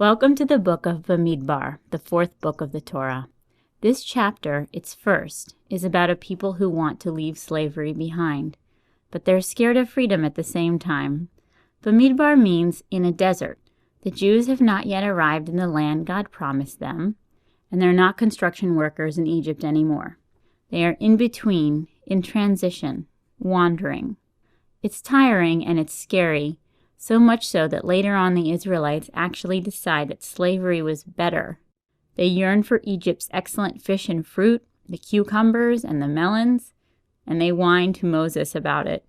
Welcome to the book of Bemidbar, the fourth book of the Torah. This chapter, its first, is about a people who want to leave slavery behind, but they're scared of freedom at the same time. Bemidbar means in a desert. The Jews have not yet arrived in the land God promised them, and they're not construction workers in Egypt anymore. They are in between, in transition, wandering. It's tiring and it's scary, so much so that later on the Israelites actually decide that slavery was better. They yearn for Egypt's excellent fish and fruit, the cucumbers and the melons, and they whine to Moses about it.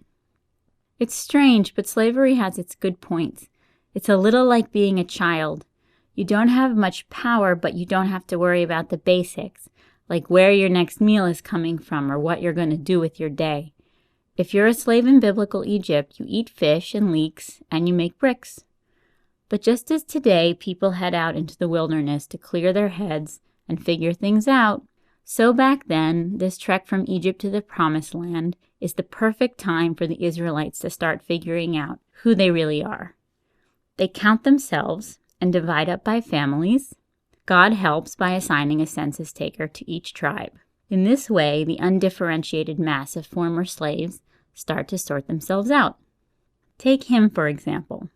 It's strange, but slavery has its good points. It's a little like being a child. You don't have much power, but you don't have to worry about the basics, like where your next meal is coming from or what you're going to do with your day. If you're a slave in biblical Egypt, you eat fish and leeks, and you make bricks. But just as today people head out into the wilderness to clear their heads and figure things out, so back then, this trek from Egypt to the Promised Land is the perfect time for the Israelites to start figuring out who they really are. They count themselves and divide up by families. God helps by assigning a census taker to each tribe. In this way, the undifferentiated mass of former slaves start to sort themselves out. Take him, for example.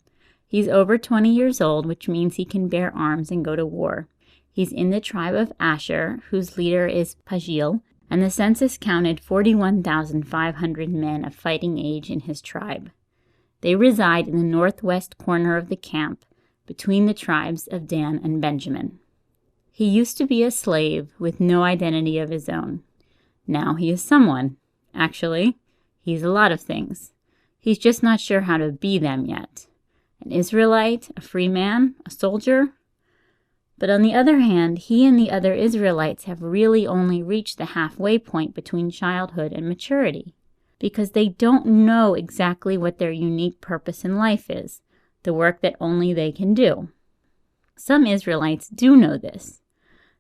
He's over 20 years old, which means he can bear arms and go to war. He's in the tribe of Asher, whose leader is Pagil, and the census counted 41,500 men of fighting age in his tribe. They reside in the northwest corner of the camp, between the tribes of Dan and Benjamin. He used to be a slave with no identity of his own. Now he is someone. Actually, he's a lot of things. He's just not sure how to be them yet. An Israelite, a free man, a soldier. But on the other hand, he and the other Israelites have really only reached the halfway point between childhood and maturity, because they don't know exactly what their unique purpose in life is, the work that only they can do. Some Israelites do know this.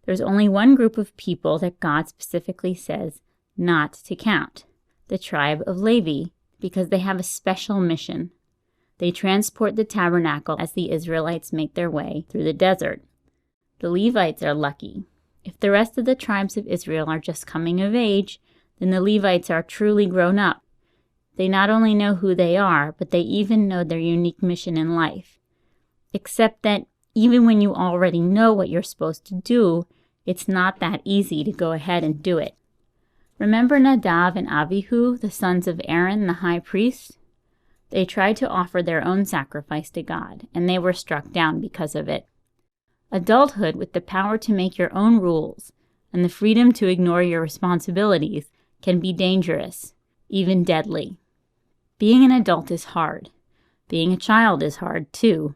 There's only one group of people that God specifically says not to count, the tribe of Levi, because they have a special mission. They transport the tabernacle as the Israelites make their way through the desert. The Levites are lucky. If the rest of the tribes of Israel are just coming of age, then the Levites are truly grown up. They not only know who they are, but they even know their unique mission in life. Except that even when you already know what you're supposed to do, it's not that easy to go ahead and do it. Remember Nadav and Avihu, the sons of Aaron, the high priest? They tried to offer their own sacrifice to God, and they were struck down because of it. Adulthood with the power to make your own rules and the freedom to ignore your responsibilities can be dangerous, even deadly. Being an adult is hard. Being a child is hard, too.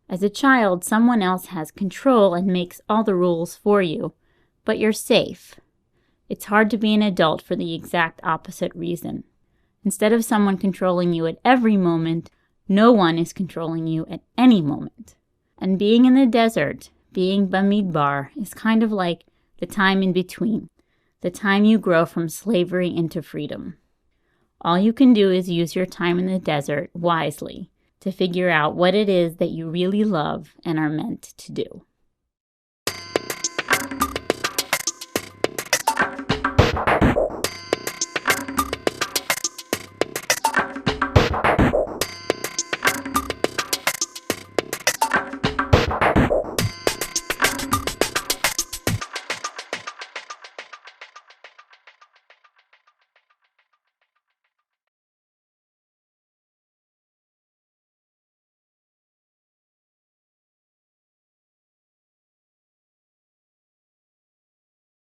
As a child, someone else has control and makes all the rules for you, but you're safe. It's hard to be an adult for the exact opposite reason. Instead of someone controlling you at every moment, no one is controlling you at any moment. And being in the desert, being Bemidbar, is kind of like the time in between, the time you grow from slavery into freedom. All you can do is use your time in the desert wisely to figure out what it is that you really love and are meant to do.